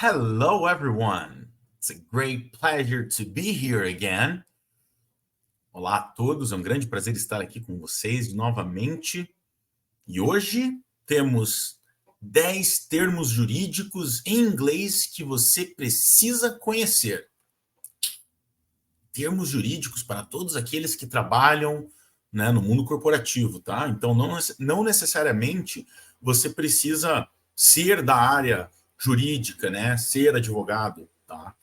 Hello, everyone. It's a great pleasure to be here again. Olá a todos, é um grande prazer estar aqui com vocês novamente. E hoje temos 10 termos jurídicos em inglês que você precisa conhecer. Termos jurídicos para todos aqueles que trabalham, né, no mundo corporativo, tá? Então, não necessariamente você precisa ser da área jurídica, né? Ser advogado, tá?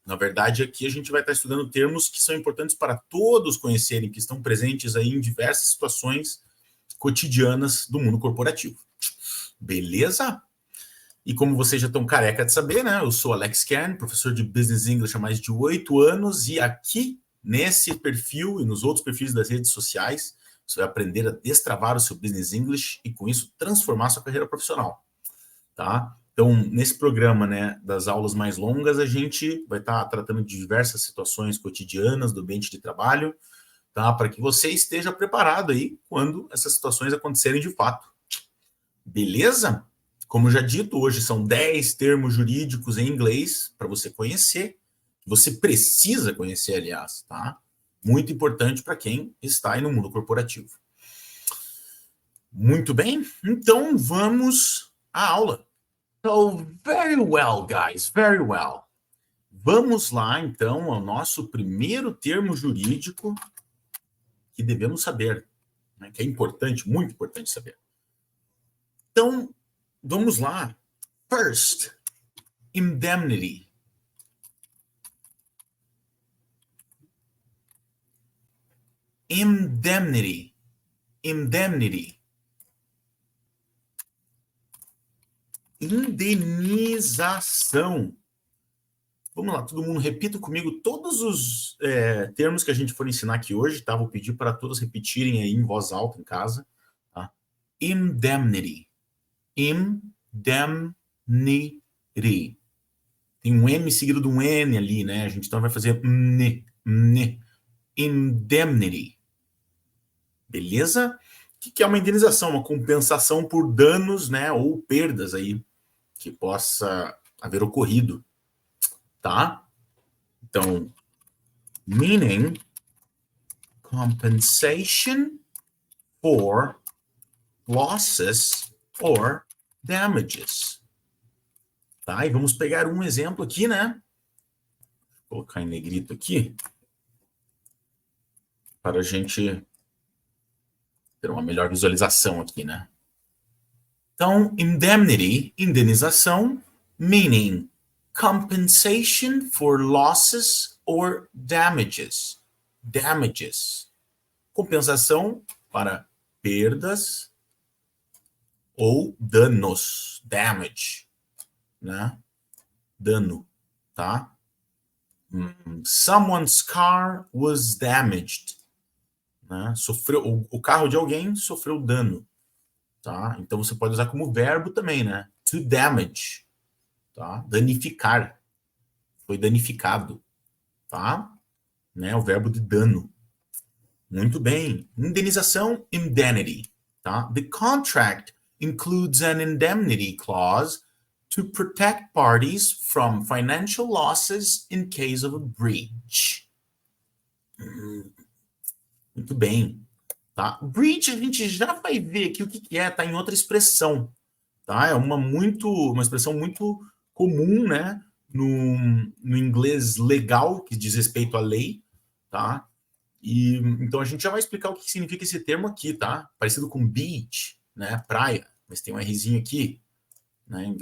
Na verdade, aqui a gente vai estar estudando termos que são importantes para todos conhecerem, que estão presentes aí em diversas situações cotidianas do mundo corporativo. Beleza? E como vocês já estão careca de saber, né? Eu sou Alex Kern, professor de Business English há mais de 8 anos, e aqui, nesse perfil e nos outros perfis das redes sociais, você vai aprender a destravar o seu Business English e, com isso, transformar sua carreira profissional, tá? Então, nesse programa, né, das aulas mais longas, a gente vai estar tratando de diversas situações cotidianas do ambiente de trabalho, tá? Para que você esteja preparado aí quando essas situações acontecerem de fato. Beleza? Como já dito, hoje são 10 termos jurídicos em inglês para você conhecer. Você precisa conhecer, aliás, tá? Muito importante para quem está aí no mundo corporativo. Muito bem, então vamos à aula. So, very well, guys, very well. Vamos lá, então, ao nosso primeiro termo jurídico que devemos saber, né, que é importante, muito importante saber. Então, vamos lá. First, indemnity. Indemnity. Indemnity. Indenização. Vamos lá, todo mundo repita comigo todos os termos que a gente for ensinar aqui hoje, tá? Vou pedir para todos repetirem aí em voz alta em casa. Tá? Indemnity. Indemnity. Tem um M seguido de um N ali, né? A gente então vai fazer indemnity. Beleza? O que é uma indenização? Uma compensação por danos, né? Ou perdas aí que possa haver ocorrido. Tá? Então, meaning compensation for losses or damages. Tá? E vamos pegar um exemplo aqui, né? Vou colocar em negrito aqui para a gente ter uma melhor visualização aqui, né? Então, indemnity, indenização, meaning compensation for losses or damages. Damages. Compensação para perdas ou danos. Damage. Né? Dano. Tá? Someone's car was damaged. Né? O carro de alguém sofreu dano. Tá? Então você pode usar como verbo também, né? To damage. Tá? Danificar. Foi danificado. Tá? Né? O verbo de dano. Muito bem. Indenização, indemnity. Tá? The contract includes an indemnity clause to protect parties from financial losses in case of a breach. Muito bem. Tá? Breach, a gente já vai ver aqui o que é, tá em outra expressão. Tá? É uma expressão muito comum, né? No inglês legal, que diz respeito à lei. Tá? E então a gente já vai explicar o que significa esse termo aqui, tá? Parecido com beach, né? Praia, mas tem um Rzinho aqui, né? Em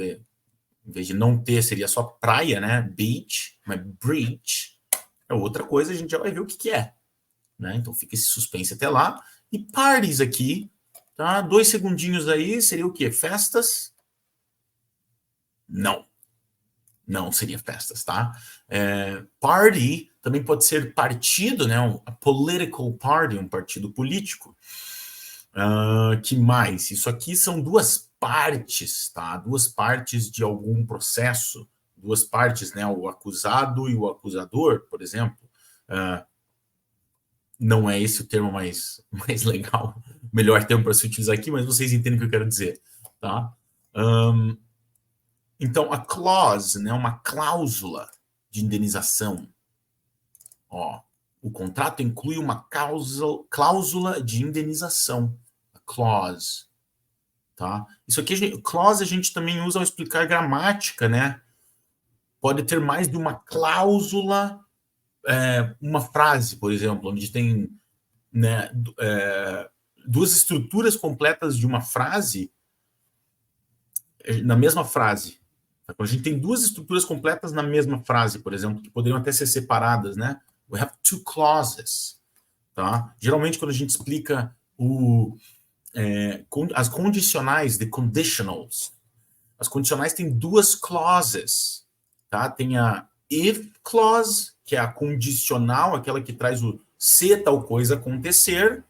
vez de não ter, seria só praia, né? Beach, mas breach é outra coisa, a gente já vai ver o que é, né? Então fica esse suspense até lá. E parties aqui, tá? 2 segundinhos aí, seria o quê? Festas? Não. Não seria festas, tá? Party também pode ser partido, né? A political party, um partido político. Que mais? Isso aqui são 2 partes, tá? 2 partes de algum processo. 2 partes, né? O acusado e o acusador, por exemplo. Não é esse o termo mais legal, melhor termo para se utilizar aqui, mas vocês entendem o que eu quero dizer, tá? Então, a clause, né, uma cláusula de indenização. Ó, o contrato inclui uma cláusula de indenização. A clause. Tá? Isso aqui, clause, a gente também usa ao explicar gramática, né? Pode ter mais de uma cláusula, uma frase, por exemplo, onde tem, né, duas estruturas completas de uma frase na mesma frase. A gente tem duas estruturas completas na mesma frase, por exemplo, que poderiam até ser separadas, né? We have two clauses, tá? Geralmente, quando a gente explica as condicionais, the conditionals, as condicionais têm duas clauses, tá? Tem a if clause, que é a condicional, aquela que traz o se tal coisa acontecer,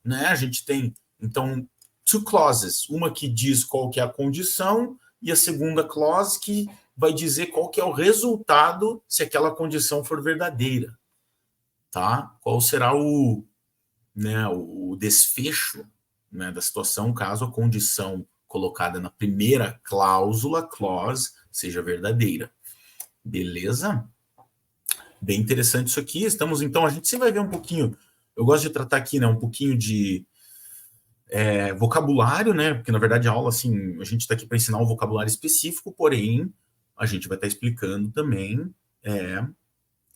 né? A gente tem, então, two clauses, uma que diz qual que é a condição e a segunda clause que vai dizer qual que é o resultado se aquela condição for verdadeira, tá? Qual será o desfecho, né, da situação caso a condição colocada na primeira cláusula, clause, seja verdadeira. Beleza? Bem interessante isso aqui. Estamos, então, a gente sempre vai ver um pouquinho, eu gosto de tratar aqui, né, um pouquinho de vocabulário, né? Porque na verdade a aula, assim, a gente está aqui para ensinar um vocabulário específico, porém a gente vai estar explicando também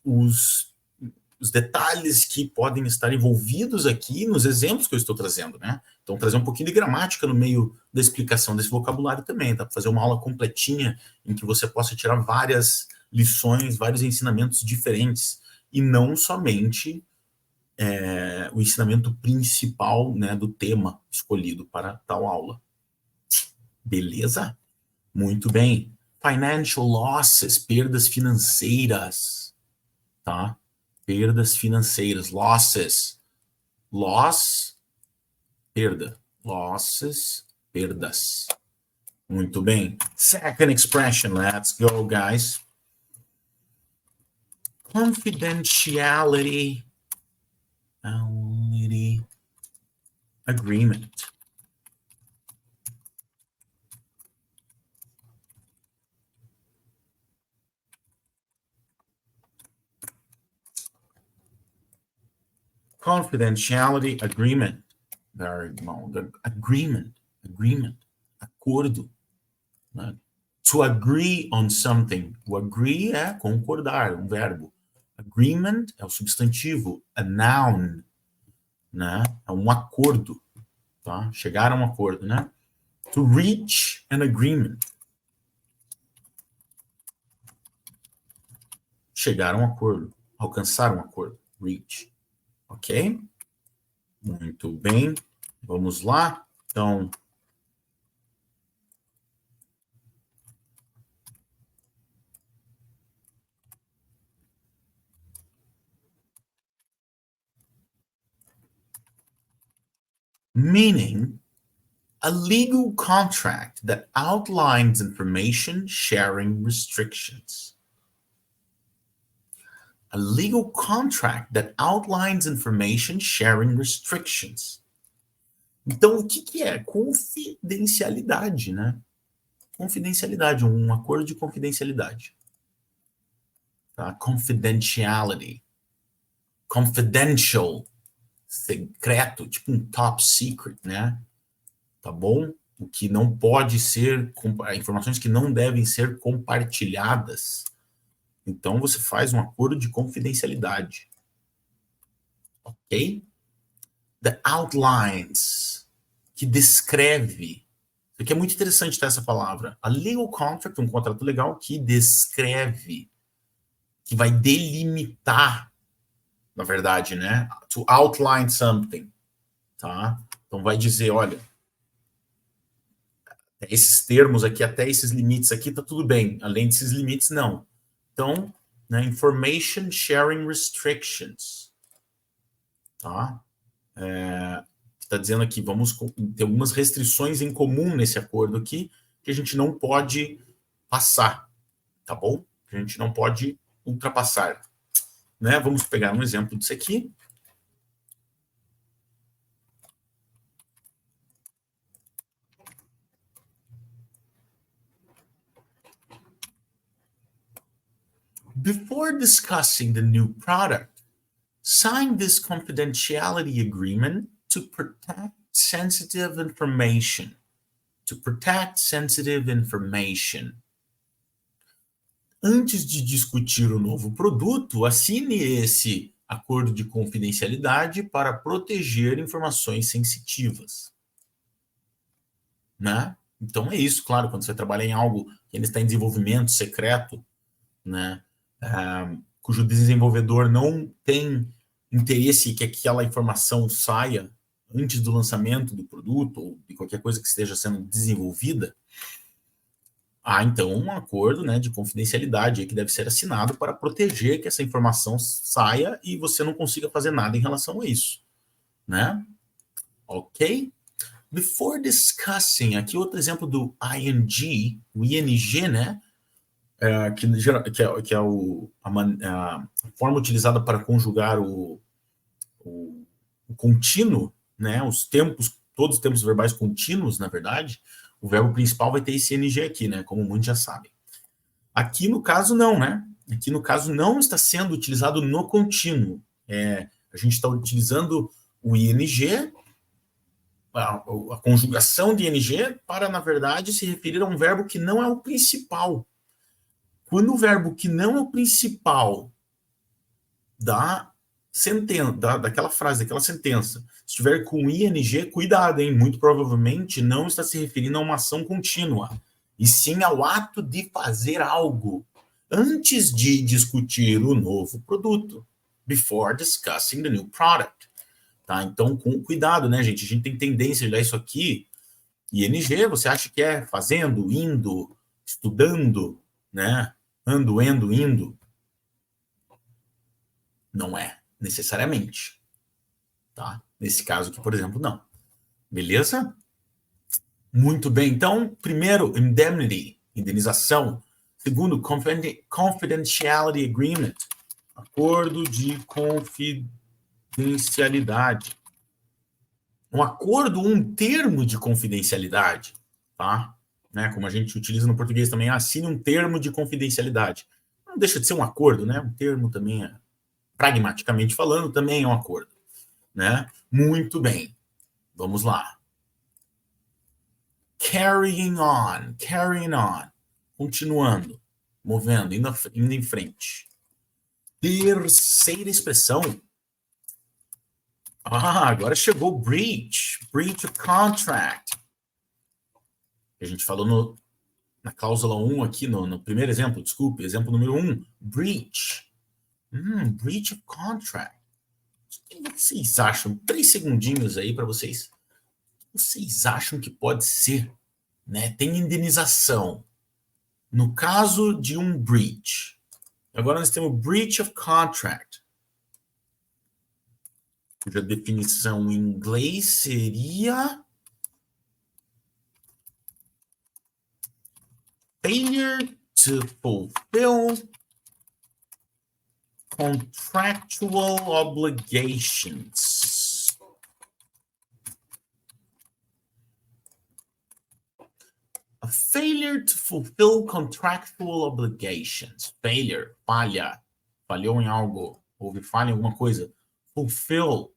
os, os detalhes que podem estar envolvidos aqui nos exemplos que eu estou trazendo, né? Então trazer um pouquinho de gramática no meio da explicação desse vocabulário também, tá? Para fazer uma aula completinha em que você possa tirar várias lições, vários ensinamentos diferentes e não somente o ensinamento principal, né, do tema escolhido para tal aula. Beleza? Muito bem. Financial losses, perdas financeiras, tá? Perdas financeiras, losses. Loss, perda. Losses, perdas. Muito bem. Second expression, let's go, guys. Confidentiality agreement. Confidentiality agreement. Very long. Agreement. Acordo. Né? To agree on something. O agree é concordar, um verbo. Agreement é o substantivo. A noun, né? É um acordo. Tá? Chegar a um acordo, né? To reach an agreement. Chegar a um acordo. Alcançar um acordo. Reach. Ok? Muito bem. Vamos lá. Então, meaning a legal contract that outlines information sharing restrictions. A legal contract that outlines information sharing restrictions. Então, o que é? Confidencialidade, né? Confidencialidade, um acordo de confidencialidade. Tá? Confidentiality. Confidential. Secreto, tipo um top secret, né? Tá bom? O que não pode ser, informações que não devem ser compartilhadas. Então, você faz um acordo de confidencialidade. Ok? The outlines, que descreve. Isso aqui é muito interessante ter essa palavra. A legal contract, um contrato legal que descreve, que vai delimitar, na verdade, né? To outline something, tá? Então vai dizer, olha, esses termos aqui, até esses limites aqui, tá tudo bem. Além desses limites, não. Então, né, information sharing restrictions, tá? Está dizendo aqui, vamos ter algumas restrições em comum nesse acordo aqui, que a gente não pode passar, tá bom? Que a gente não pode ultrapassar. Né? Vamos pegar um exemplo disso aqui. Before discussing the new product, sign this confidentiality agreement to protect sensitive information. To protect sensitive information. Antes de discutir o novo produto, assine esse acordo de confidencialidade para proteger informações sensitivas. Né? Então é isso, claro, quando você trabalha em algo que ainda está em desenvolvimento secreto, né, cujo desenvolvedor não tem interesse que aquela informação saia antes do lançamento do produto ou de qualquer coisa que esteja sendo desenvolvida, há então um acordo, né, de confidencialidade que deve ser assinado para proteger que essa informação saia e você não consiga fazer nada em relação a isso, né? Ok? Before discussing, aqui outro exemplo do ING, o ING, né? Que é a forma utilizada para conjugar o contínuo, né? Todos os tempos verbais contínuos, na verdade, o verbo principal vai ter esse ING aqui, né? Como muitos já sabem. Aqui no caso não, né? Aqui no caso não está sendo utilizado no contínuo. A gente está utilizando o ING, a conjugação de ING, para, na verdade, se referir a um verbo que não é o principal. Quando o verbo que não é o principal daquela frase, daquela sentença, estiver com ING, cuidado, hein? Muito provavelmente não está se referindo a uma ação contínua, e sim ao ato de fazer algo antes de discutir o novo produto. Before discussing the new product. Tá? Então, com cuidado, né, gente? A gente tem tendência a olhar isso aqui. ING, você acha que é fazendo, indo, estudando, né? Ando, indo. Não é necessariamente. Tá? Nesse caso aqui, por exemplo, não. Beleza? Muito bem. Então, primeiro, indemnity, indenização. Segundo, confidentiality agreement, acordo de confidencialidade. Um acordo, um termo de confidencialidade, tá? Né? Como a gente utiliza no português também, assine um termo de confidencialidade. Não deixa de ser um acordo, né? Um termo também, pragmaticamente falando, também é um acordo, né? Muito bem. Vamos lá. Carrying on. Continuando, movendo, indo em frente. Terceira expressão. Agora chegou breach of contract. A gente falou na cláusula 1 aqui, no primeiro exemplo, desculpe, exemplo número 1, breach. Breach of contract. O que vocês acham? 3 segundinhos aí para vocês. O que vocês acham que pode ser? Né? Tem indenização. No caso de um breach. Agora nós temos breach of contract. Cuja definição em inglês seria failure to fulfill contractual obligations. A failure to fulfill contractual obligations. Failure, falha. Falhou em algo. Houve falha em alguma coisa. Fulfill,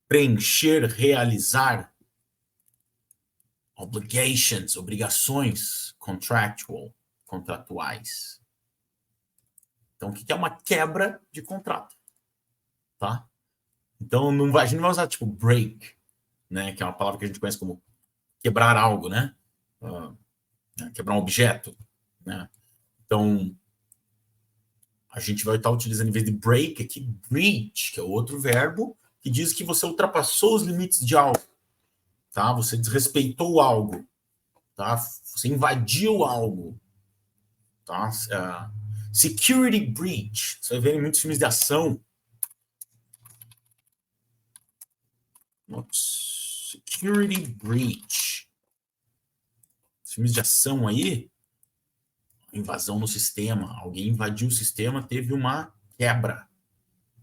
preencher, realizar. Obligations, obrigações. Contractual, contratuais. Então, o que é uma quebra de contrato? Tá? Então, a gente não vai usar tipo break, né? Que é uma palavra que a gente conhece como quebrar algo, né? Quebrar um objeto, né? Então, a gente vai estar utilizando, em vez de break, aqui, breach, que é outro verbo, que diz que você ultrapassou os limites de algo, tá? Você desrespeitou algo, tá? Você invadiu algo, tá? Security breach, você vai ver em muitos filmes de ação. Security breach. Filmes de ação aí, invasão no sistema, alguém invadiu o sistema, teve uma quebra.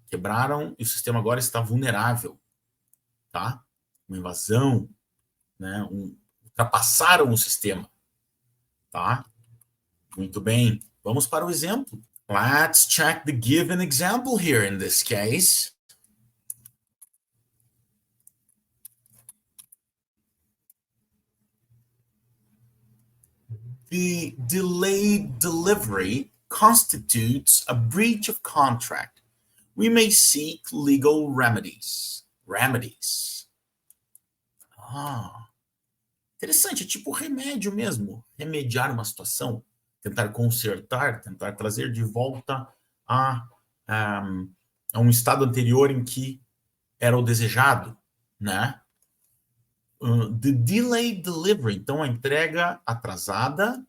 Quebraram e o sistema agora está vulnerável, tá? Uma invasão, né? Ultrapassaram o sistema, tá? Muito bem. Vamos para o exemplo. Let's check the given example here in this case. The delayed delivery constitutes a breach of contract. We may seek legal remedies. Interessante, é tipo remédio mesmo. Remediar uma situação, tentar consertar, tentar trazer de volta a um estado anterior em que era o desejado, né? The delayed delivery, então a entrega atrasada,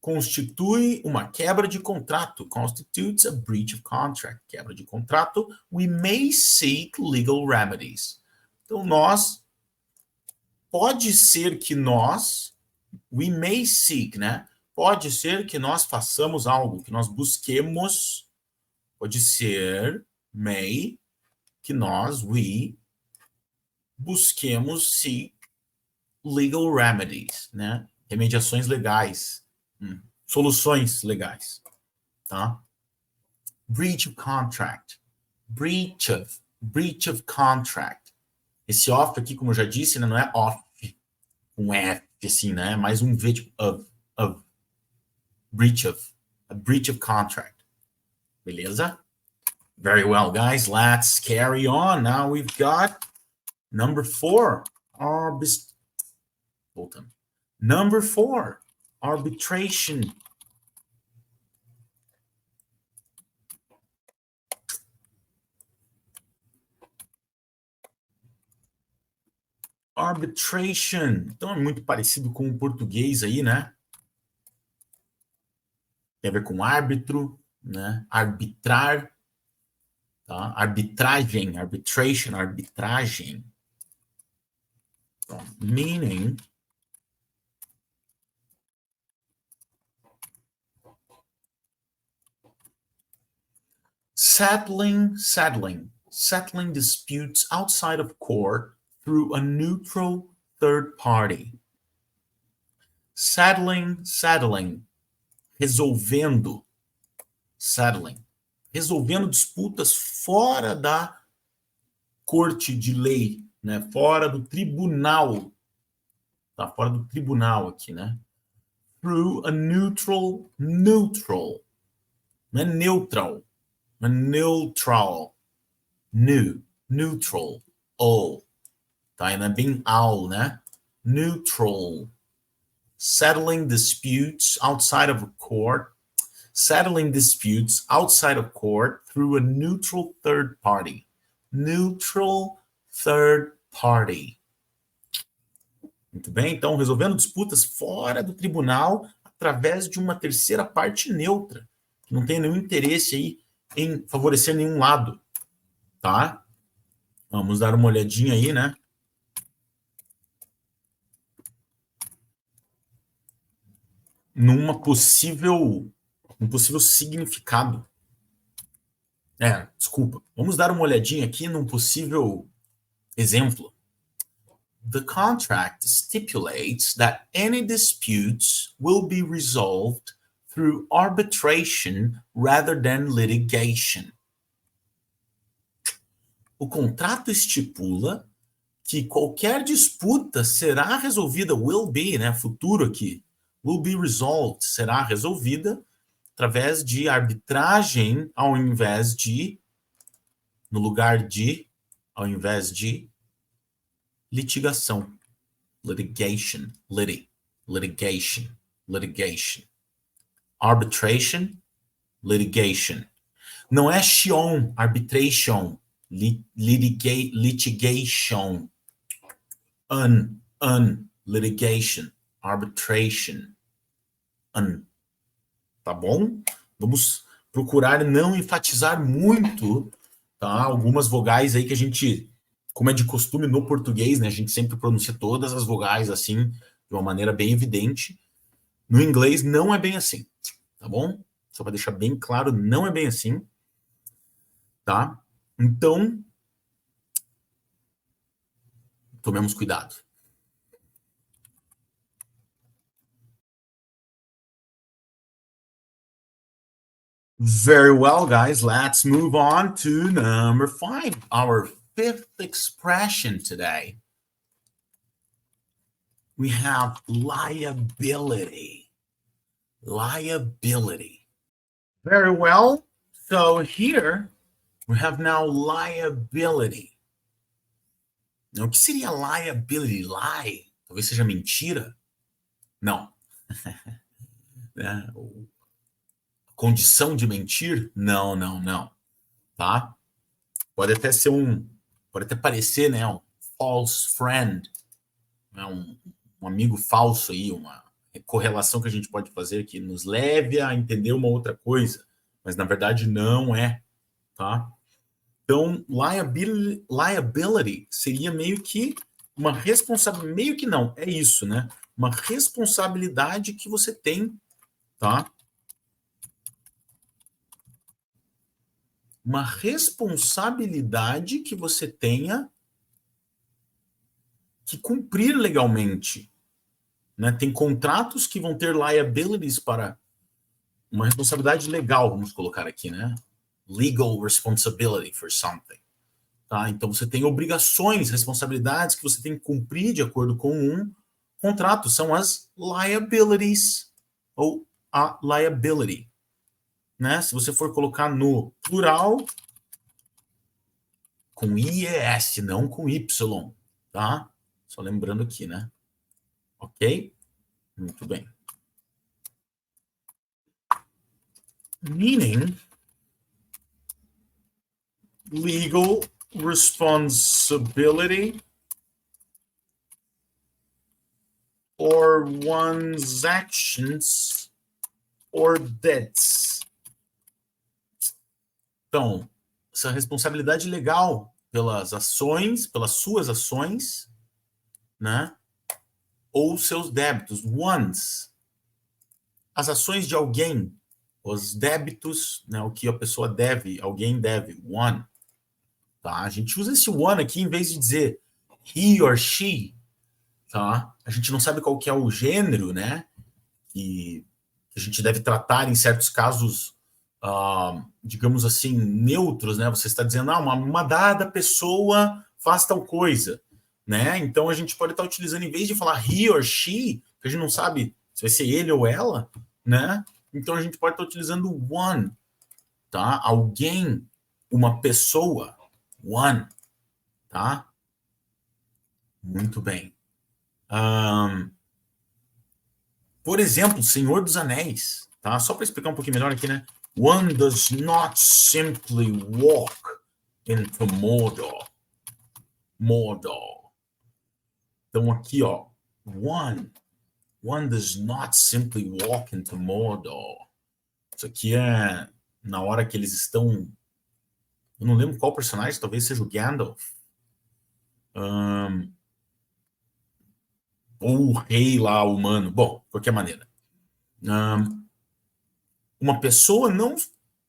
constitui uma quebra de contrato. Constitutes a breach of contract. Quebra de contrato. We may seek legal remedies. Então, pode ser que we may seek, né? Pode ser que nós façamos algo, que nós busquemos, pode ser, may, que we busquemos seek legal remedies, né? Remediações legais, soluções legais, tá? Breach of contract, breach of contract. Esse off aqui, como eu já disse, né, não é off com F, assim, né? É mais um V tipo of breach of, a breach of contract. Beleza? Very well, guys. Let's carry on. Now we've got number 4. Number 4, arbitration. Arbitration. Então é muito parecido com o português aí, né? Tem a ver com árbitro, né? Arbitrar, tá? Arbitragem, arbitration, arbitragem. Então, meaning settling disputes outside of court through a neutral third party. Settling, resolvendo disputas fora da corte de lei, né? Fora do tribunal, tá? Fora do tribunal aqui, né? Through a neutral, não é neutral, é neutral, neutral, tá? E não é bem all, né? Neutral. Settling disputes outside of court through a neutral third party. Neutral third party. Muito bem, então resolvendo disputas fora do tribunal através de uma terceira parte neutra, que não tem nenhum interesse aí em favorecer nenhum lado, tá? Vamos dar uma olhadinha aí, né? Um possível significado. Desculpa. Vamos dar uma olhadinha aqui num possível exemplo. The contract stipulates that any disputes will be resolved through arbitration rather than litigation. O contrato estipula que qualquer disputa será resolvida, will be, né, futuro aqui, will be resolved, será resolvida através de arbitragem ao invés de litigação. Litigation. Arbitration, litigation. Não é arbitration, litigation. Litigation, arbitration. Tá bom? Vamos procurar não enfatizar muito, tá? Algumas vogais aí que a gente, como é de costume no português, né? A gente sempre pronuncia todas as vogais assim, de uma maneira bem evidente. No inglês não é bem assim, tá bom? Só para deixar bem claro, não é bem assim, tá? Então, tomemos cuidado. Very well, guys. Let's move on to number 5, our 5th expression today. We have liability. Liability. Very well. So here we have now liability. O que seria liability? Lie? Talvez seja mentira? Não. Condição de mentir? Não, não, não. Tá? Pode até ser pode até parecer, né, um false friend, né, um amigo falso aí, uma correlação que a gente pode fazer que nos leve a entender uma outra coisa, mas na verdade não é, tá? Então, liability seria meio que uma responsabilidade, meio que não, é isso, né? Uma responsabilidade que você tem, tá? Uma responsabilidade que você tenha que cumprir legalmente, né? Tem contratos que vão ter liabilities para uma responsabilidade legal, vamos colocar aqui, né? Legal responsibility for something. Tá? Então, você tem obrigações, responsabilidades que você tem que cumprir de acordo com um contrato. São as liabilities, ou a liability. Né? Se você for colocar no plural, com IES, não com Y. Tá? Só lembrando aqui, né? Ok? Muito bem. Meaning, legal responsibility or one's actions or debts. Então, essa responsabilidade legal pelas ações, pelas suas ações, né? Ou seus débitos, one's. As ações de alguém, os débitos, né? O que a pessoa deve, alguém deve, one. Tá? A gente usa esse one aqui em vez de dizer he or she, tá? A gente não sabe qual que é o gênero, né? Que a gente deve tratar em certos casos, digamos assim, neutros, né? Você está dizendo, uma dada pessoa faz tal coisa, né? Então a gente pode estar utilizando, em vez de falar he or she, que a gente não sabe se vai ser ele ou ela, né? Então a gente pode estar utilizando one, tá? Alguém, uma pessoa, one, tá? Muito bem. Por exemplo, Senhor dos Anéis, tá? Só para explicar um pouquinho melhor aqui, né? One does not simply walk into Mordor. Mordor. Então aqui, ó, one does not simply walk into Mordor. Isso aqui é na hora que eles estão, eu não lembro qual personagem, talvez seja o Gandalf. Ou o rei lá humano. Bom, de qualquer maneira. Uma pessoa não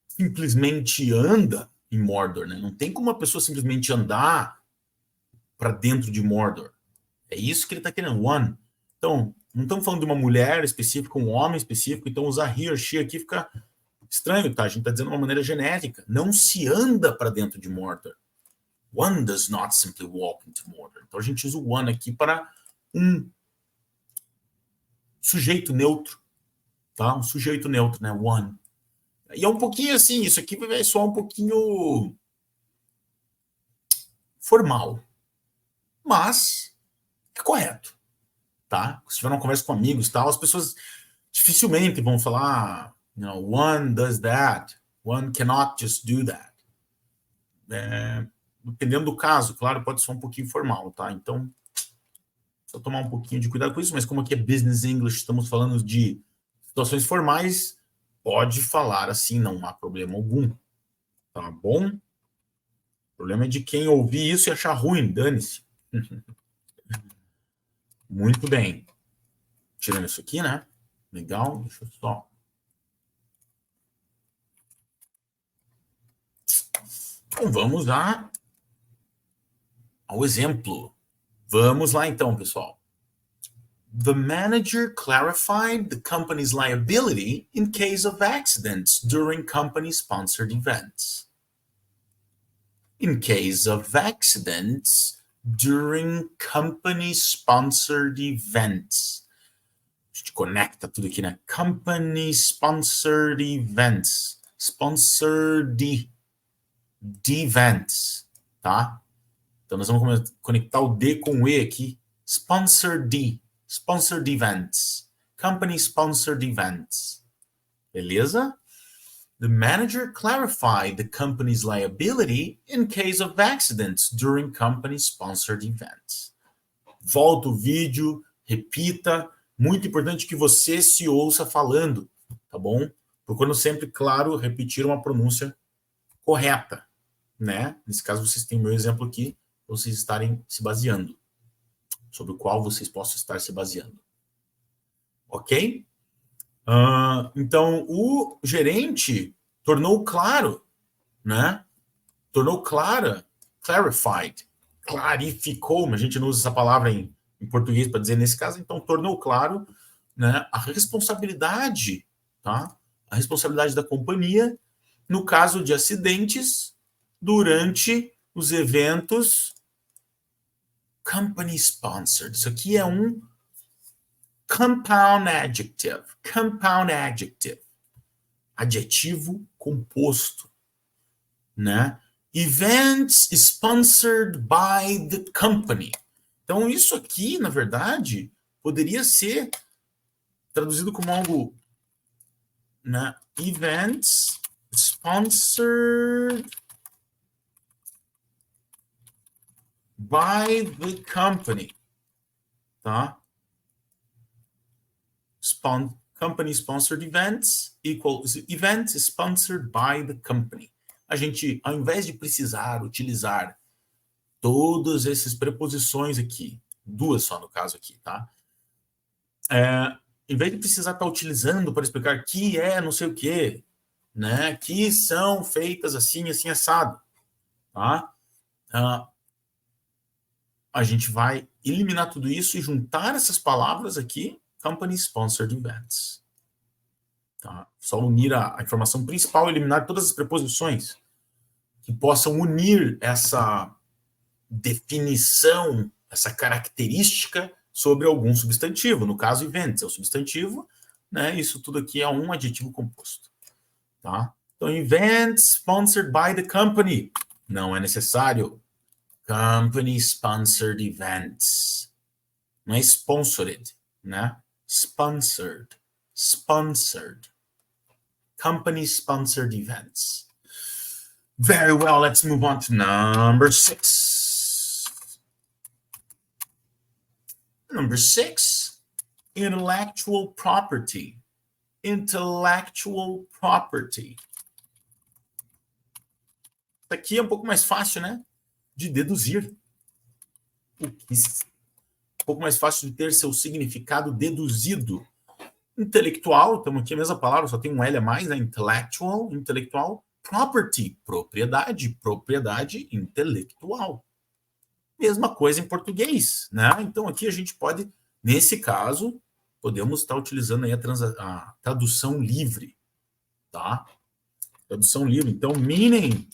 simplesmente anda em Mordor, né? Não tem como uma pessoa simplesmente andar para dentro de Mordor. É isso que ele está querendo, one. Então, não estamos falando de uma mulher específica, um homem específico, então usar he or she aqui fica estranho, tá? A gente está dizendo de uma maneira genérica. Não se anda para dentro de Mordor. One does not simply walk into Mordor. Então a gente usa o one aqui para um sujeito neutro, tá? Um sujeito neutro, né? One. E é um pouquinho assim, isso aqui vai soar um pouquinho formal, mas é correto, tá? Se tiver uma conversa com amigos e tal, as pessoas dificilmente vão falar, one does that, one cannot just do that. Dependendo do caso, claro, pode ser um pouquinho formal, tá? Então, só tomar um pouquinho de cuidado com isso, mas como aqui é business English, estamos falando de situações formais, pode falar assim, não há problema algum, tá bom? O problema é de quem ouvir isso e achar ruim, dane-se. Muito bem. Tirando isso aqui, né? Legal, deixa eu só. Então vamos lá ao exemplo. Vamos lá então, pessoal. The manager clarified the company's liability in case of accidents during company-sponsored events. In case of accidents during company-sponsored events. A gente conecta tudo aqui, né? Company-sponsored events. Sponsored events, tá? Então, nós vamos conectar o D com o E aqui. Sponsored events. Company-sponsored events. Beleza? The manager clarified the company's liability in case of accidents during company-sponsored events. Volta o vídeo, repita. Muito importante que você se ouça falando, tá bom? Procurando sempre, claro, repetir uma pronúncia correta, né? Nesse caso, vocês têm o meu exemplo aqui, vocês estarem se baseando, sobre o qual vocês possam estar se baseando. Ok? Então, o gerente tornou claro, né? Tornou clara, clarified, clarificou, mas a gente não usa essa palavra em português para dizer nesse caso, então tornou claro, né, a responsabilidade, tá? A responsabilidade da companhia no caso de acidentes durante os eventos company sponsored. Isso aqui é um compound adjective. Compound adjective. Adjetivo composto, né? Events sponsored by the company. Então, isso aqui, na verdade, poderia ser traduzido como algo, né? Events sponsored by the company, tá? Company sponsored events equals events sponsored by the company. A gente, ao invés de precisar utilizar todas essas preposições aqui, duas só no caso aqui, tá? Em vez de precisar estar utilizando para explicar que é não sei o quê, né? Que são feitas assim, assim, assado, tá? A gente vai eliminar tudo isso e juntar essas palavras aqui, company sponsored events. Tá? Só unir a informação principal e eliminar todas as preposições que possam unir essa definição, essa característica sobre algum substantivo. No caso, events é o substantivo, né? Isso tudo aqui é um adjetivo composto. Tá? Então, events sponsored by the company. Não é necessário. Company sponsored events. Não é sponsored, né? Sponsored. Sponsored. Company sponsored events. Very well, let's move on to number 6. Number 6, intellectual property. Intellectual property. Isso aqui é um pouco mais fácil, né? De deduzir. Um pouco mais fácil de ter seu significado deduzido. Intelectual, estamos aqui a mesma palavra, só tem um L a mais, né? Intellectual, intelectual. Property, propriedade, propriedade intelectual. Mesma coisa em português, né? Então aqui a gente pode, nesse caso, podemos estar utilizando aí a tradução livre, tá? Tradução livre. Então, meaning,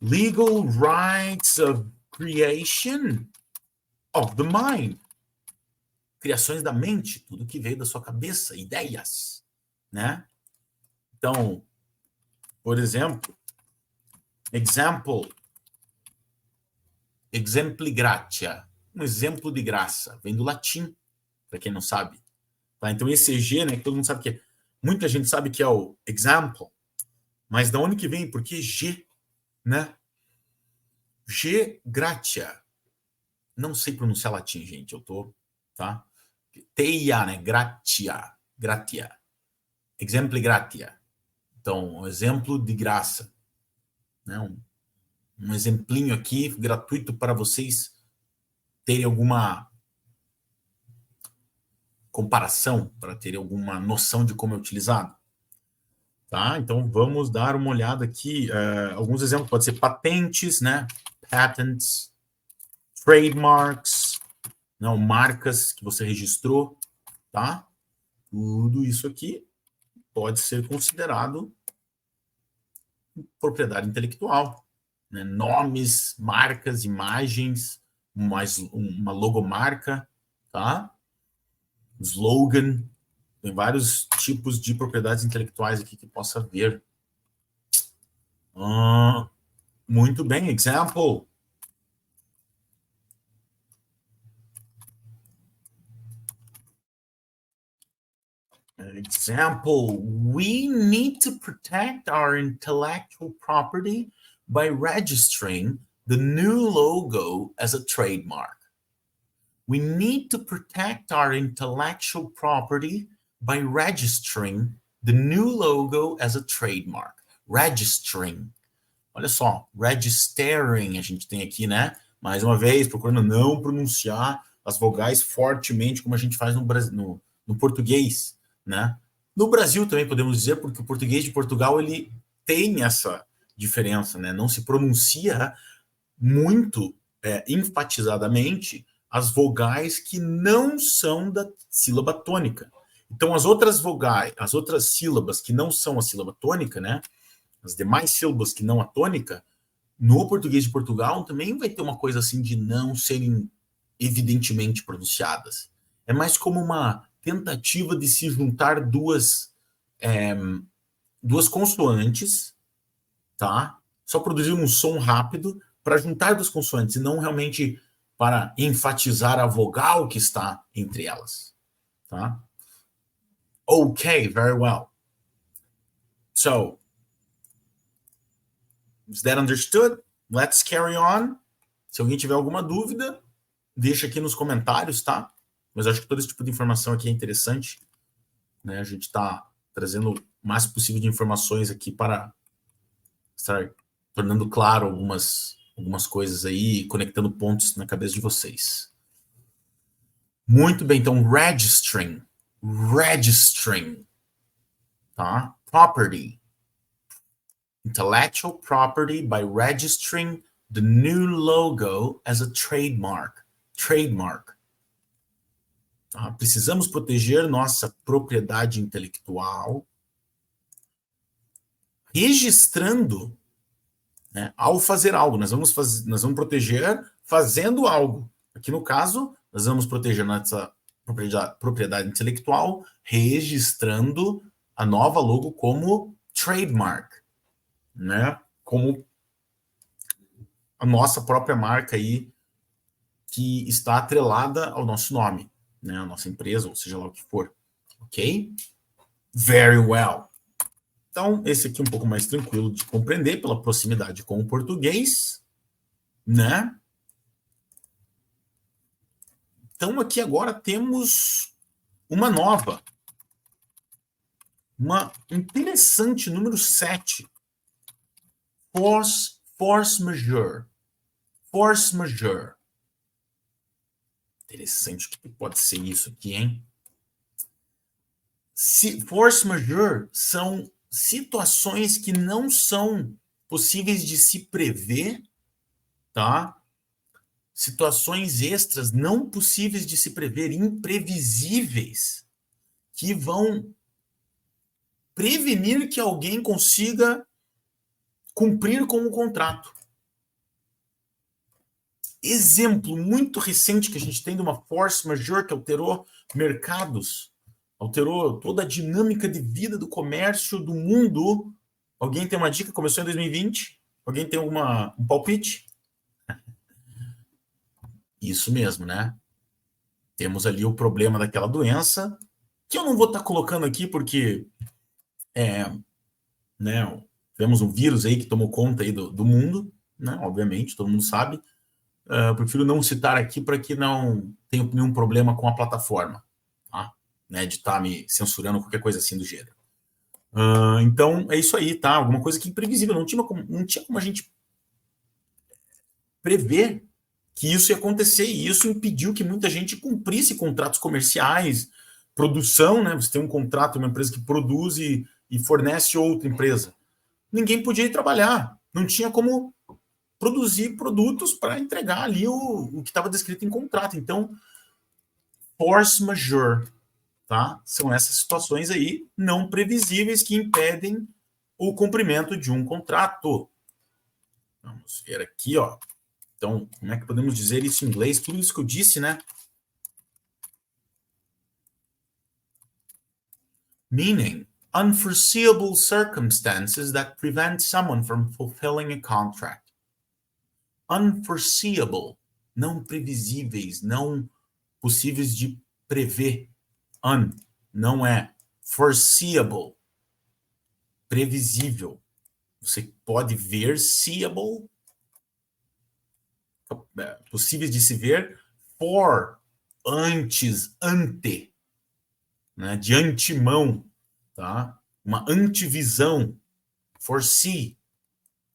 legal rights of creation of the mind. Criações da mente, tudo que veio da sua cabeça, ideias, né? Então, por exemplo, exempli gratia, um exemplo de graça, vem do latim, para quem não sabe. Tá? Então, esse EG, né, que todo mundo sabe que é, muita gente sabe que é o example, mas de onde que vem? Porque G, né? G gratia. Não sei pronunciar latim, gente, eu tô, tá? Teia, né? Gratia. Exempli gratia. Então, um exemplo de graça. Né? Um exemplinho aqui, gratuito para vocês terem alguma comparação, para terem alguma noção de como é utilizado. Tá? Então, vamos dar uma olhada aqui. Alguns exemplos, pode ser patentes, né? Patents, trademarks, não, marcas que você registrou, tá? Tudo isso aqui pode ser considerado propriedade intelectual, né? Nomes, marcas, imagens, uma logomarca, tá? Slogan, tem vários tipos de propriedades intelectuais aqui que possa ver. Muito bem, example. Example, we need to protect our intellectual property by registering the new logo as a trademark. We need to protect our intellectual property by registering the new logo as a trademark. Registering. Olha só, registering a gente tem aqui, né? Mais uma vez, procurando não pronunciar as vogais fortemente como a gente faz no português, né? No Brasil também podemos dizer, porque o português de Portugal ele tem essa diferença, né? Não se pronuncia muito enfatizadamente as vogais que não são da sílaba tônica. Então, as outras vogais, as outras sílabas que não são a sílaba tônica, né? As demais sílabas que não a tônica, no português de Portugal também vai ter uma coisa assim de não serem evidentemente pronunciadas. É mais como uma tentativa de se juntar duas consoantes, tá? Só produzir um som rápido para juntar duas consoantes e não realmente para enfatizar a vogal que está entre elas, tá? Okay, very well. So, is that understood? Let's carry on. Se alguém tiver alguma dúvida, deixa aqui nos comentários, tá? Mas eu acho que todo esse tipo de informação aqui é interessante, né? A gente está trazendo o máximo possível de informações aqui para estar tornando claro algumas coisas aí, conectando pontos na cabeça de vocês. Muito bem, então, registering, tá? Property, intellectual property by registering the new logo as a trademark. Tá? Precisamos proteger nossa propriedade intelectual registrando, né, ao fazer algo. Nós vamos proteger fazendo algo. Aqui no caso, nós vamos proteger nossa propriedade intelectual registrando a nova logo como trademark, né? Como a nossa própria marca aí que está atrelada ao nosso nome, né? A nossa empresa, ou seja lá o que for. Ok? Very well. Então, esse aqui é um pouco mais tranquilo de compreender pela proximidade com o português, né? Então, aqui agora temos uma nova, uma interessante, número 7. Force majeure. Force majeure. Interessante, o que pode ser isso aqui, hein? Force majeure são situações que não são possíveis de se prever, tá? Situações extras não possíveis de se prever, imprevisíveis, que vão prevenir que alguém consiga cumprir com o contrato. Exemplo muito recente que a gente tem de uma force majeure que alterou mercados, alterou toda a dinâmica de vida do comércio do mundo. Alguém tem uma dica? Começou em 2020? Alguém tem um palpite? Isso mesmo, né? Temos ali o problema daquela doença, que eu não vou estar colocando aqui porque né, temos um vírus aí que tomou conta aí do mundo, né? Obviamente, todo mundo sabe. Prefiro não citar aqui para que não tenha nenhum problema com a plataforma, tá? Né, de estar me censurando, qualquer coisa assim do gênero. Então, é isso aí, tá? Alguma coisa que imprevisível, não tinha como a gente prever que isso ia acontecer, e isso impediu que muita gente cumprisse contratos comerciais, produção, né? Você tem um contrato, uma empresa que produz e fornece outra empresa. Ninguém podia ir trabalhar, não tinha como produzir produtos para entregar ali o que estava descrito em contrato. Então, force majeure, tá? São essas situações aí não previsíveis que impedem o cumprimento de um contrato. Vamos ver aqui, ó. Então, como é que podemos dizer isso em inglês? Tudo isso que eu disse, né? Meaning, unforeseeable circumstances that prevent someone from fulfilling a contract. Unforeseeable, não previsíveis, não possíveis de prever. Não é. Foreseeable, previsível. Você pode ver seeable, possíveis de se ver, for, antes, ante, né, de antemão, tá? Uma antevisão, foresee,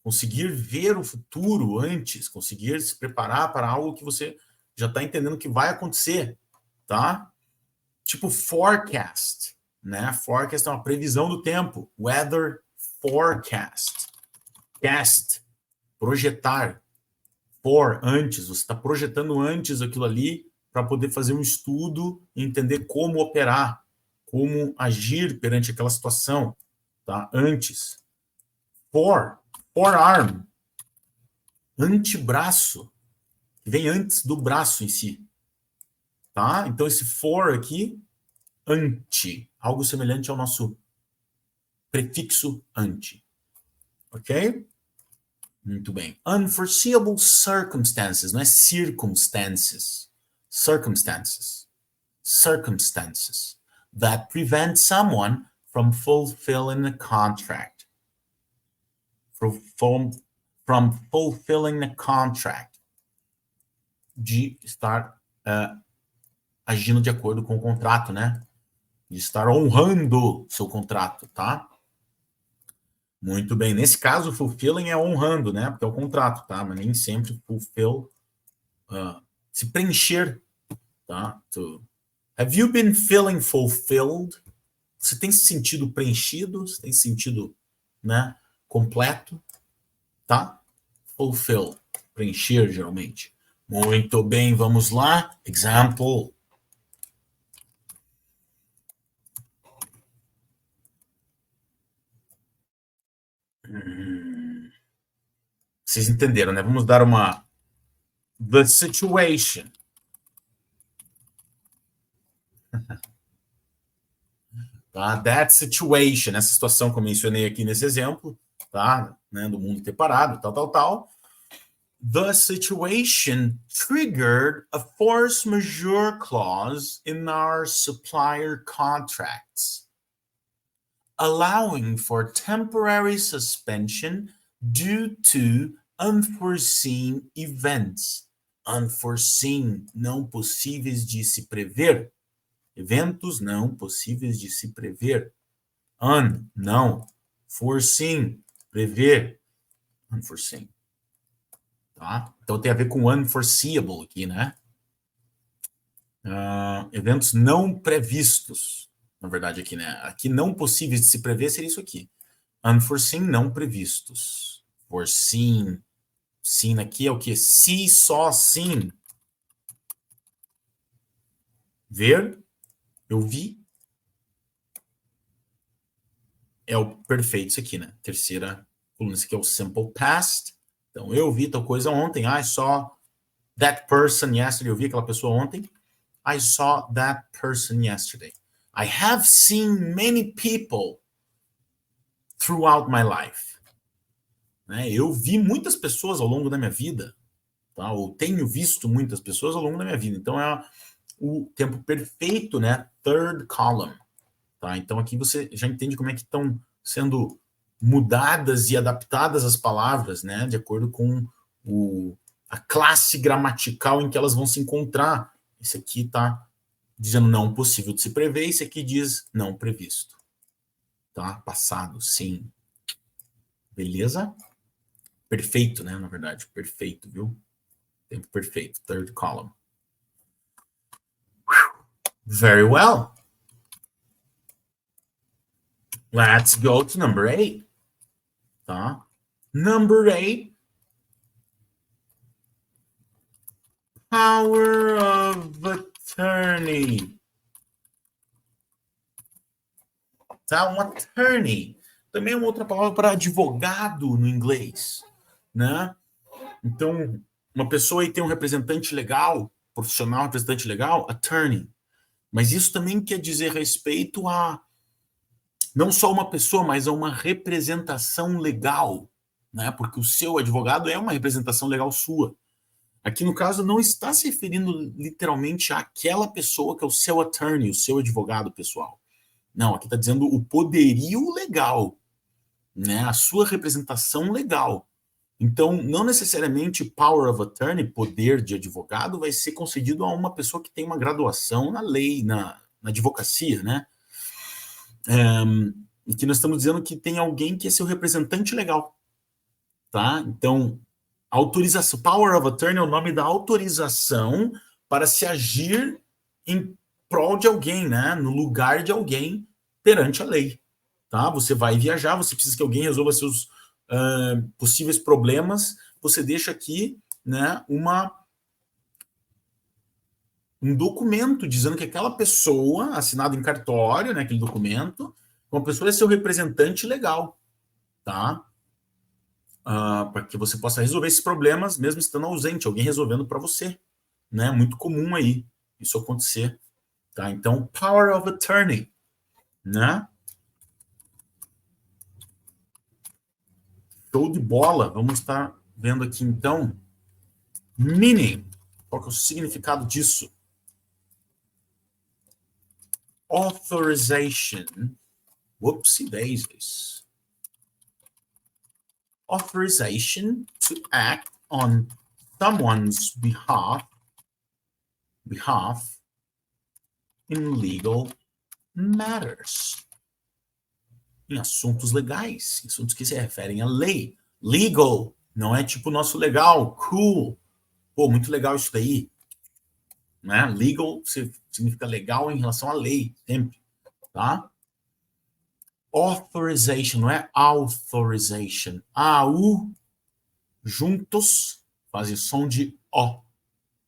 conseguir ver o futuro antes, conseguir se preparar para algo que você já está entendendo que vai acontecer, tá? Tipo forecast, né? Forecast é uma previsão do tempo. Weather forecast. Cast, projetar. For, antes. Você está projetando antes aquilo ali para poder fazer um estudo e entender como operar, como agir perante aquela situação, tá? Antes. Forearm. Antebraço. Que vem antes do braço em si. Tá? Então, esse for aqui, ante. Algo semelhante ao nosso prefixo ante. Ok? Muito bem. Unforeseeable circumstances, não é circumstances. Circumstances. Circumstances that prevent someone from fulfilling a contract. From fulfilling a contract. De estar agindo de acordo com o contrato, né? De estar honrando seu contrato, tá? Muito bem. Nesse caso, fulfilling é honrando, né? Porque é o contrato, tá? Mas nem sempre fulfill, se preencher, tá? Have you been feeling fulfilled? Você tem se sentido preenchido? Você tem se sentido, né, completo? Tá? Fulfill, preencher, geralmente. Muito bem, vamos lá. Example. Vocês entenderam, né? Vamos dar uma... The situation. Tá? That situation, essa situação que eu mencionei aqui nesse exemplo, tá? Né? Do mundo ter parado, tal. The situation triggered a force majeure clause in our supplier contracts, allowing for temporary suspension due to unforeseen events. Unforeseen, não possíveis de se prever. Eventos não possíveis de se prever. Não. Foreseen, prever. Unforeseen. Tá? Então tem a ver com unforeseeable aqui, né? Eventos não previstos. Na verdade, aqui, né? Aqui não possíveis de se prever seria isso aqui. Unforeseen, não previstos. Foreseen. Seen aqui é o que? Se, só, sim. Ver, eu vi. É o perfeito isso aqui, né? Terceira coluna, isso aqui é o simple past. Então, eu vi tal coisa ontem. I saw that person yesterday. Eu vi aquela pessoa ontem. I saw that person yesterday. I have seen many people throughout my life. Né? Eu vi muitas pessoas ao longo da minha vida. Tá? Ou tenho visto muitas pessoas ao longo da minha vida. Então, é o tempo perfeito, né? Third column. Tá? Então, aqui você já entende como é que estão sendo mudadas e adaptadas as palavras, né? De acordo com a classe gramatical em que elas vão se encontrar. Esse aqui está dizendo não possível de se prever, esse aqui diz não previsto. Tá? Passado, sim. Beleza? Perfeito, né? Na verdade, perfeito, viu? Tempo perfeito. Third column. Very well. Let's go to number 8. Tá? Number 8. Power of attorney. Tá? Um attorney. Também é uma outra palavra para advogado no inglês, né? Então, uma pessoa aí tem um representante legal, profissional, representante legal, attorney. Mas isso também quer dizer respeito a não só uma pessoa, mas a uma representação legal, né? Porque o seu advogado é uma representação legal sua. Aqui, no caso, não está se referindo literalmente àquela pessoa que é o seu attorney, o seu advogado pessoal. Não, aqui está dizendo o poderio legal, né? A sua representação legal. Então, não necessariamente power of attorney, poder de advogado, vai ser concedido a uma pessoa que tem uma graduação na lei, na advocacia, né? E que nós estamos dizendo que tem alguém que é seu representante legal, tá? Então, autorização, power of attorney é o nome da autorização para se agir em prol de alguém, né? No lugar de alguém perante a lei, tá? Você vai viajar, você precisa que alguém resolva seus possíveis problemas, você deixa aqui, né, um documento dizendo que aquela pessoa, assinado em cartório, né, aquele documento, uma pessoa é seu representante legal, tá? Para que você possa resolver esses problemas, mesmo estando ausente, alguém resolvendo para você, né? Muito comum aí isso acontecer, tá? Então, power of attorney, né? Show de bola. Vamos estar vendo aqui então meaning. Qual que é o significado disso? Authorization. Whoopsie daisies. Authorization to act on someone's behalf in legal matters. Em assuntos legais, em assuntos que se referem à lei. Legal não é tipo nosso legal, cool. Pô, muito legal isso daí. Né? Legal significa legal em relação à lei, sempre, tá? Authorization, não é authorization. A-U, juntos, fazem som de O.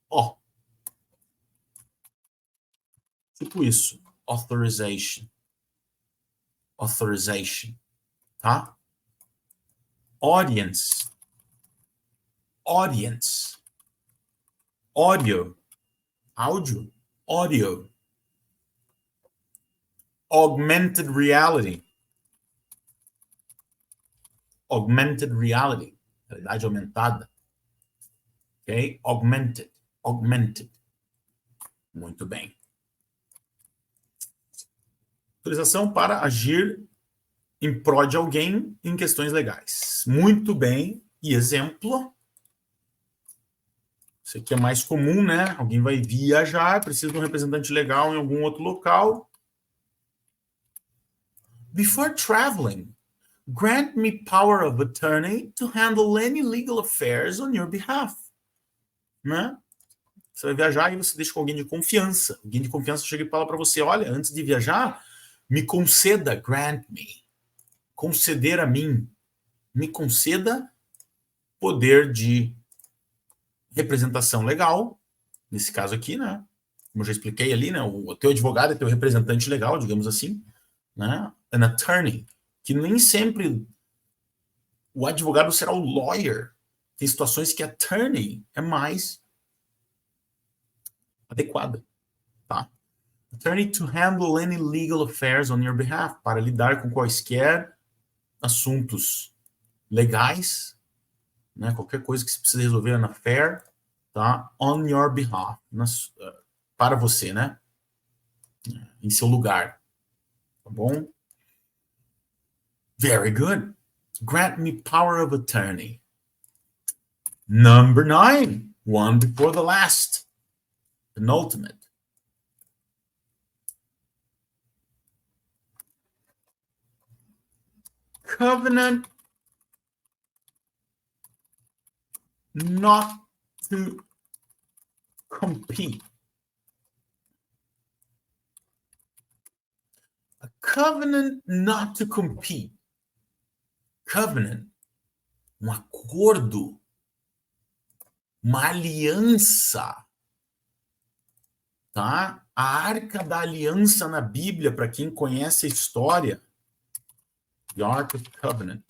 O. Tipo isso. Authorization. Authorization. Tá? Audience. Audience. Audio. Áudio. Audio. Augmented reality. Augmented reality. Realidade aumentada. Ok? Augmented. Augmented. Muito bem. Autorização para agir em prol de alguém em questões legais. Muito bem. E exemplo. Isso aqui é mais comum, né? Alguém vai viajar, precisa de um representante legal em algum outro local. Before traveling, grant me power of attorney to handle any legal affairs on your behalf. Né? Você vai viajar e você deixa com alguém de confiança. Alguém de confiança chega e fala para você, olha, antes de viajar, me conceda, grant me. Conceder a mim. Me conceda poder de representação legal, nesse caso aqui, né? Como eu já expliquei ali, né? O teu advogado é teu representante legal, digamos assim, né? An attorney, que nem sempre o advogado será o lawyer. Tem situações que attorney é mais adequada, tá? Attorney to handle any legal affairs on your behalf, para lidar com quaisquer assuntos legais, né? Qualquer coisa que você precisa resolver na affair, tá? On your behalf, para você, né? Em seu lugar, tá bom? Very good. Grant me power of attorney. Number 9, one before the last, penultimate. Covenant not to compete. A covenant not to compete. Covenant, um acordo, uma aliança tá? A Arca da Aliança na Bíblia, para quem conhece a história, the Ark of the Covenant.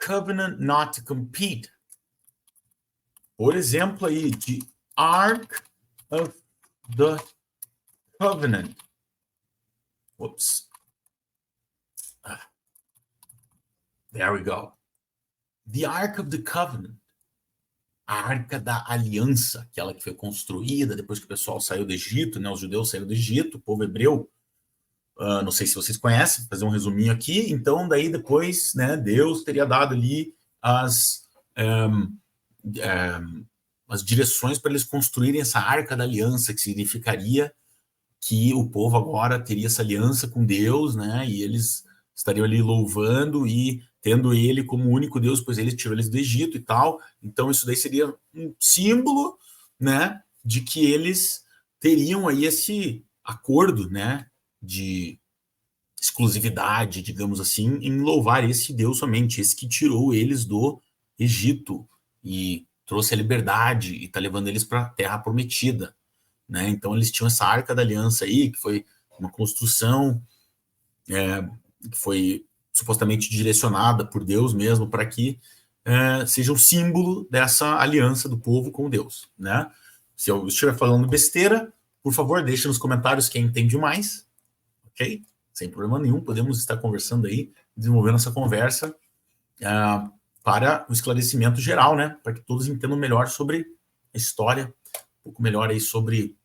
Covenant not to compete. Por exemplo, aí, de Ark of the Covenant. Whoops. There we go. The Ark of the Covenant. A Arca da Aliança, aquela que foi construída depois que o pessoal saiu do Egito, né? Os judeus saíram do Egito, o povo hebreu. Não sei se vocês conhecem, vou fazer um resuminho aqui. Então, daí depois, né, Deus teria dado ali as direções para eles construírem essa Arca da Aliança, que significaria que o povo agora teria essa aliança com Deus, né? E eles estariam ali louvando e tendo ele como único Deus, pois ele tirou eles do Egito e tal. Então isso daí seria um símbolo, né, de que eles teriam aí esse acordo, né, de exclusividade, digamos assim, em louvar esse Deus somente, esse que tirou eles do Egito e trouxe a liberdade e está levando eles para a Terra Prometida. Né? Então eles tinham essa Arca da Aliança aí, que foi uma construção que foi supostamente direcionada por Deus mesmo para que seja um símbolo dessa aliança do povo com Deus. Né? Se eu estiver falando besteira, por favor, deixe nos comentários quem entende mais, ok? Sem problema nenhum, podemos estar conversando aí, desenvolvendo essa conversa para o esclarecimento geral, né? Para que todos entendam melhor sobre a história, um pouco melhor aí sobre,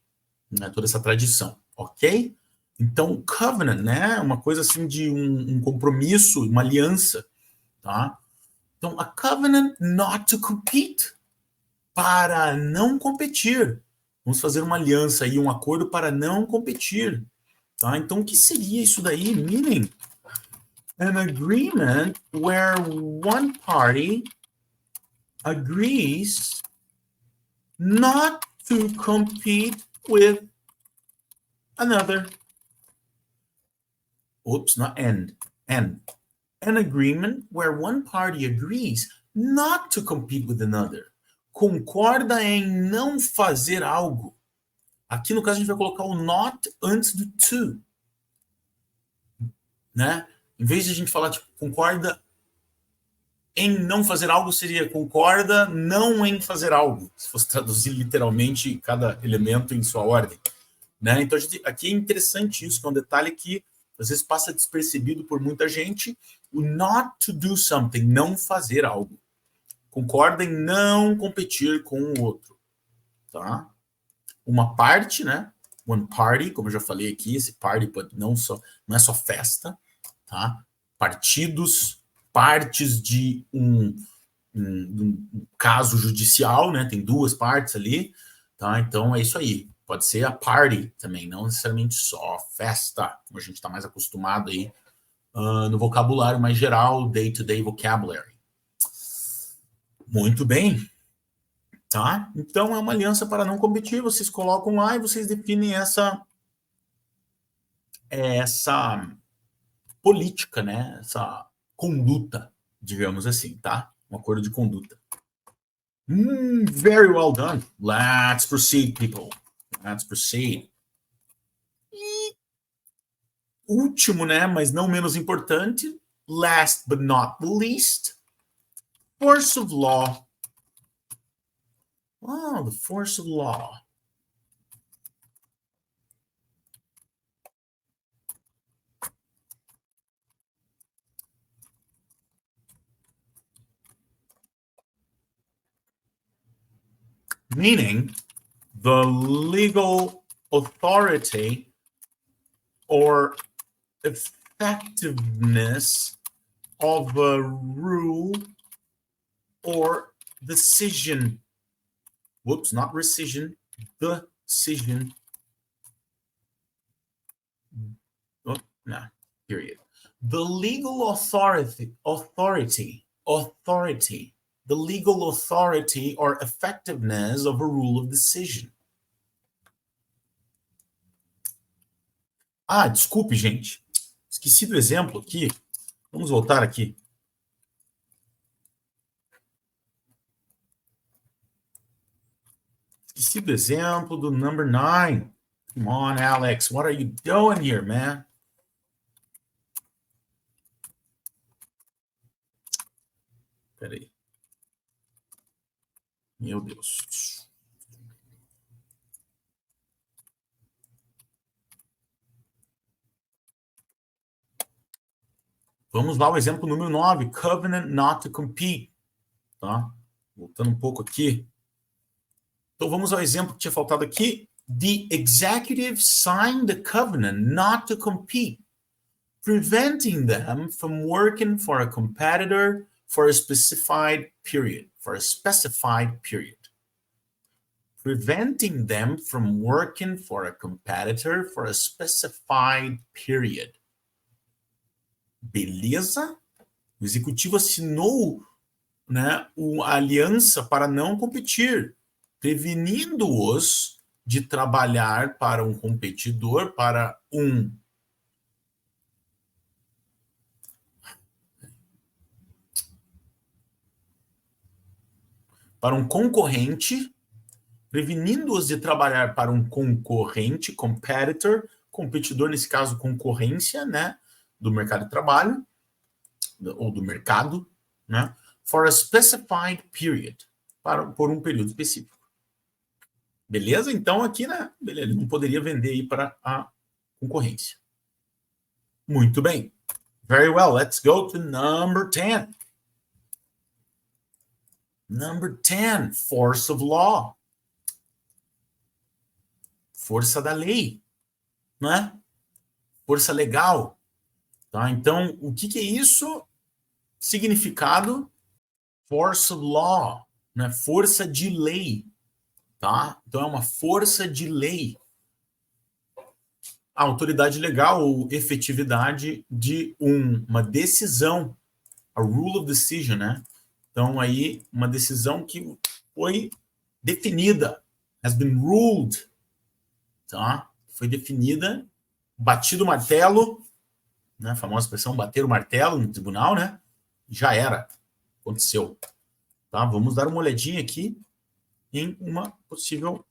né, toda essa tradição, ok? Então, covenant, né, uma coisa assim de um compromisso, uma aliança, tá? Então, a covenant not to compete, para não competir. Vamos fazer uma aliança aí, um acordo para não competir, tá? Então, o que seria isso daí? Meaning, an agreement where one party agrees not to compete with another. Oops, not end. An agreement where one party agrees not to compete with another. Concorda em não fazer algo. Aqui no caso a gente vai colocar o not antes do to. Né? Em vez de a gente falar tipo, concorda em não fazer algo, seria concorda não em fazer algo. Se fosse traduzir literalmente cada elemento em sua ordem. Né? Então aqui é interessante isso, que é um detalhe que às vezes passa despercebido por muita gente. O not to do something, não fazer algo. Concorda em não competir com o outro. Tá? Uma parte, né? One party, como eu já falei aqui, esse party não é só festa. Tá? Partidos, partes de um caso judicial, né? Tem duas partes ali. Tá? Então é isso aí. Pode ser a party também, não necessariamente só festa, como a gente está mais acostumado aí no vocabulário mais geral, day-to-day vocabulary. Muito bem. Tá? Então é uma aliança para não competir, vocês colocam lá e vocês definem essa política, né? Essa conduta, digamos assim, tá? Um acordo de conduta. Very well done. Let's proceed, people. Let's proceed. E último, né, mas não menos importante, last but not least, force of law. Oh, the force of law. Meaning the legal authority or effectiveness of a rule or decision. Whoops, not rescission, decision. Oh, no, period. The legal authority authority, the legal authority or effectiveness of a rule of decision. Ah, desculpe, gente. Esqueci do exemplo aqui. Vamos voltar aqui. Esqueci do exemplo do number 9. Come on, Alex. What are you doing here, man? Peraí. Meu Deus. Vamos lá, o exemplo número 9. Covenant not to compete. Tá? Voltando um pouco aqui. Então, vamos ao exemplo que tinha faltado aqui. The executive signed a covenant not to compete, preventing them from working for a competitor for a specified period. Preventing them from working for a competitor for a specified period. Beleza? O executivo assinou, né, a aliança para não competir, prevenindo-os de trabalhar para um competidor, para um concorrente, prevenindo-os de trabalhar para um concorrente, competitor, competidor, nesse caso, concorrência, né, do mercado de trabalho, ou do mercado, né, for a specified period, por um período específico. Beleza? Então, aqui, né, beleza, ele não poderia vender aí para a concorrência. Muito bem. Very well. Let's go to number 10. Number 10, force of law. Força da lei, não é? Força legal. Tá? Então, o que é isso? Significado, force of law, né? Força de lei. Tá? Então, é uma força de lei. A autoridade legal ou efetividade de uma decisão. A rule of decision, né? Então, aí, uma decisão que foi definida. Has been ruled. Tá? Foi definida, batido o martelo, né? A famosa expressão bater o martelo no tribunal, né? Já era. Aconteceu. Tá? Vamos dar uma olhadinha aqui em um possível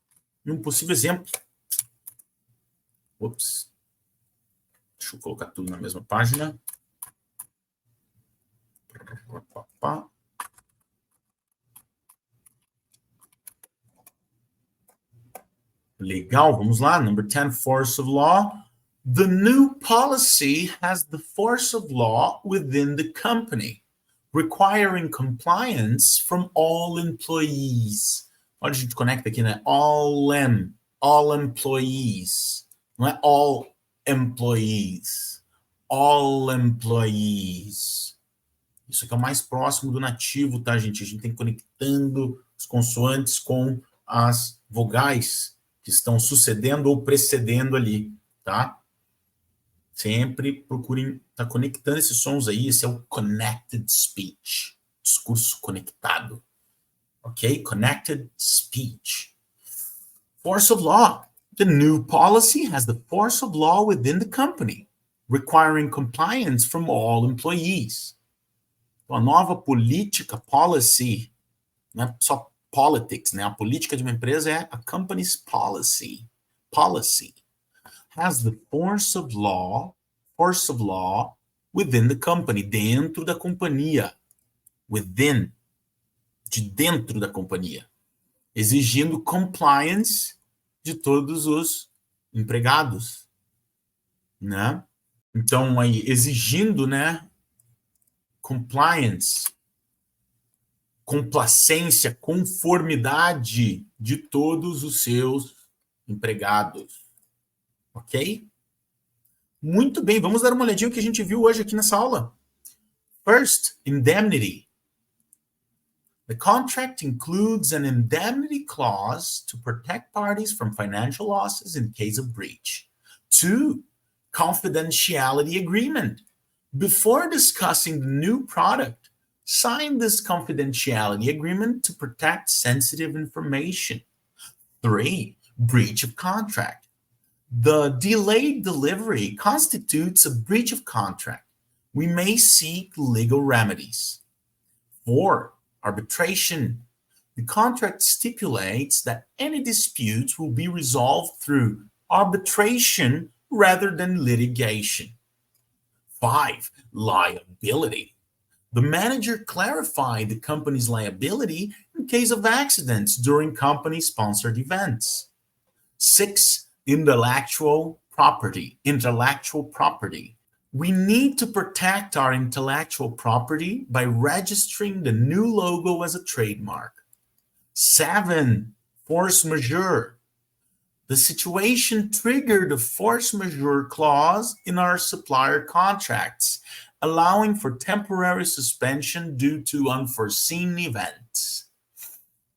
exemplo. Ops. Deixa eu colocar tudo na mesma página. Legal, vamos lá. Number 10, force of law. The new policy has the force of law within the company, requiring compliance from all employees. Olha, a gente conecta aqui, né? All employees. Não é all employees. All employees. Isso aqui é o mais próximo do nativo, tá, gente? A gente tem que conectando os consoantes com as vogais que estão sucedendo ou precedendo ali, tá? Sempre procurem estar conectando esses sons aí. Esse é o connected speech. Discurso conectado. Ok? Connected speech. Force of law. The new policy has the force of law within the company, requiring compliance from all employees. Então, a nova política, policy, não é só politics, né? A política de uma empresa é a company's policy. Policy has the force of law within the company, dentro da companhia. Within, de dentro da companhia. Exigindo compliance de todos os empregados, né? Então, aí, exigindo, né, compliance, complacência, conformidade de todos os seus empregados. Ok? Muito bem, vamos dar uma olhadinha no que a gente viu hoje aqui nessa aula. First, indemnity. The contract includes an indemnity clause to protect parties from financial losses in case of breach. 2, confidentiality agreement. Before discussing the new product, Sign this confidentiality agreement to protect sensitive information. 3. Breach of contract. The delayed delivery constitutes a breach of contract. We may seek legal remedies. 4. Arbitration. The contract stipulates that any disputes will be resolved through arbitration rather than litigation. 5. Liability. The manager clarified the company's liability in case of accidents during company-sponsored events. 6. Intellectual property. We need to protect our intellectual property by registering the new logo as a trademark. 7. Force majeure. The situation triggered a force majeure clause in our supplier contracts, allowing for temporary suspension due to unforeseen events.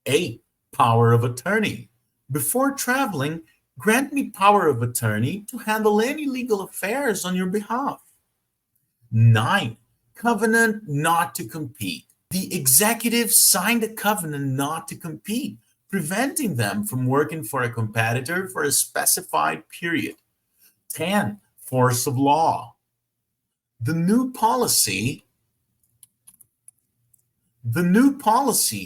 8. Power of attorney. Before traveling, grant me power of attorney to handle any legal affairs on your behalf. 9. Covenant not to compete. The executive signed a covenant not to compete, preventing them from working for a competitor for a specified period. 10. Force of law. The new policy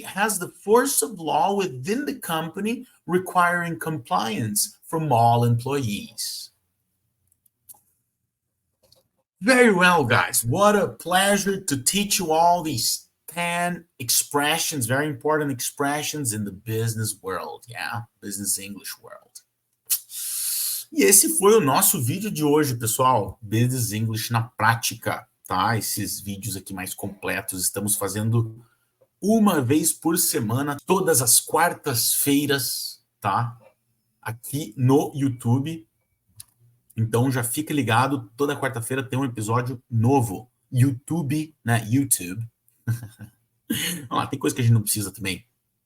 has the force of law within the company, requiring compliance from all employees. Very well, guys. What a pleasure to teach you all these 10 expressions, very important expressions in the business world, yeah? Business English world. E esse foi o nosso vídeo de hoje, pessoal. Business English na prática, tá? Esses vídeos aqui mais completos estamos fazendo uma vez por semana, todas as quartas-feiras, tá? Aqui no YouTube. Então já fica ligado, toda quarta-feira tem um episódio novo. YouTube, né? YouTube. Vamos lá, tem coisa que a gente não precisa também,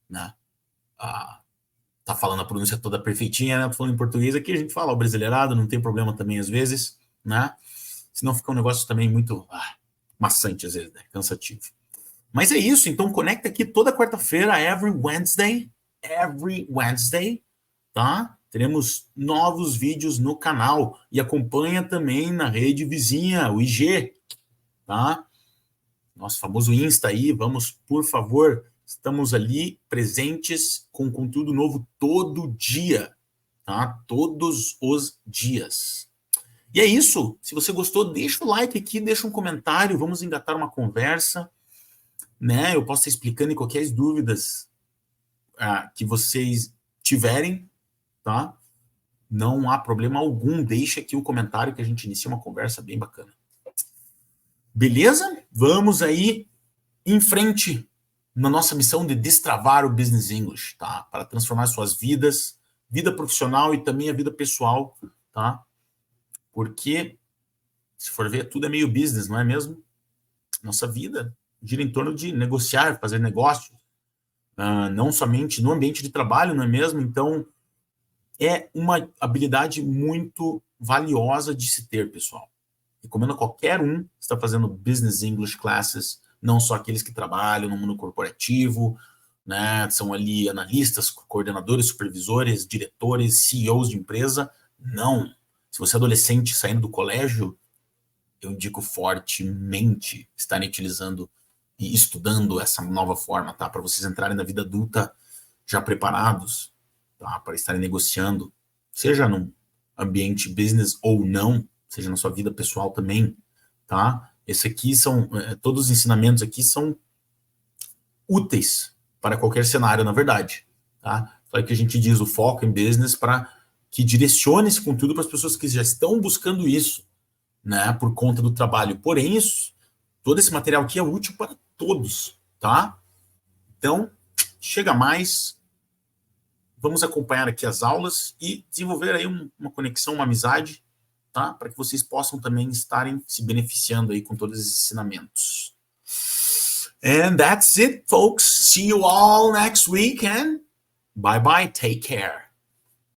né? Tá falando a pronúncia toda perfeitinha, né? Tô falando em português aqui, a gente fala o brasileirado, não tem problema também às vezes, né? Senão fica um negócio também muito maçante às vezes, né? Cansativo. Mas é isso, então conecta aqui toda quarta-feira, every Wednesday, tá? Teremos novos vídeos no canal e acompanha também na rede vizinha, o IG, tá? Nosso famoso Insta aí, vamos, por favor, estamos ali presentes com conteúdo novo todo dia, tá? Todos os dias. E é isso, se você gostou, deixa o like aqui, deixa um comentário, vamos engatar uma conversa, né? Eu posso estar explicando em qualquer dúvidas que vocês tiverem, tá? Não há problema algum, deixa aqui o comentário que a gente inicia uma conversa bem bacana. Beleza? Vamos aí em frente na nossa missão de destravar o Business English, tá? Para transformar suas vidas, vida profissional e também a vida pessoal, tá? Porque, se for ver, tudo é meio business, não é mesmo? Nossa vida gira em torno de negociar, fazer negócio, não somente no ambiente de trabalho, não é mesmo? Então, é uma habilidade muito valiosa de se ter, pessoal. Recomendo a qualquer um que está fazendo Business English Classes, não só aqueles que trabalham no mundo corporativo, né? São ali analistas, coordenadores, supervisores, diretores, CEOs de empresa. Não. Se você é adolescente saindo do colégio, eu indico fortemente estarem utilizando e estudando essa nova forma, tá? Para vocês entrarem na vida adulta já preparados, tá? Para estarem negociando, seja num ambiente business ou não, seja na sua vida pessoal também, tá? Esse aqui são, todos os ensinamentos aqui são úteis para qualquer cenário, na verdade, tá? Só que a gente diz o foco em business para que direcione esse conteúdo para as pessoas que já estão buscando isso, né? Por conta do trabalho. Porém, todo esse material aqui é útil para todos, tá? Então, chega mais, vamos acompanhar aqui as aulas e desenvolver aí uma conexão, uma amizade, tá? Para que vocês possam também estarem se beneficiando aí com todos esses ensinamentos. And that's it, folks. See you all next week and bye-bye. Take care.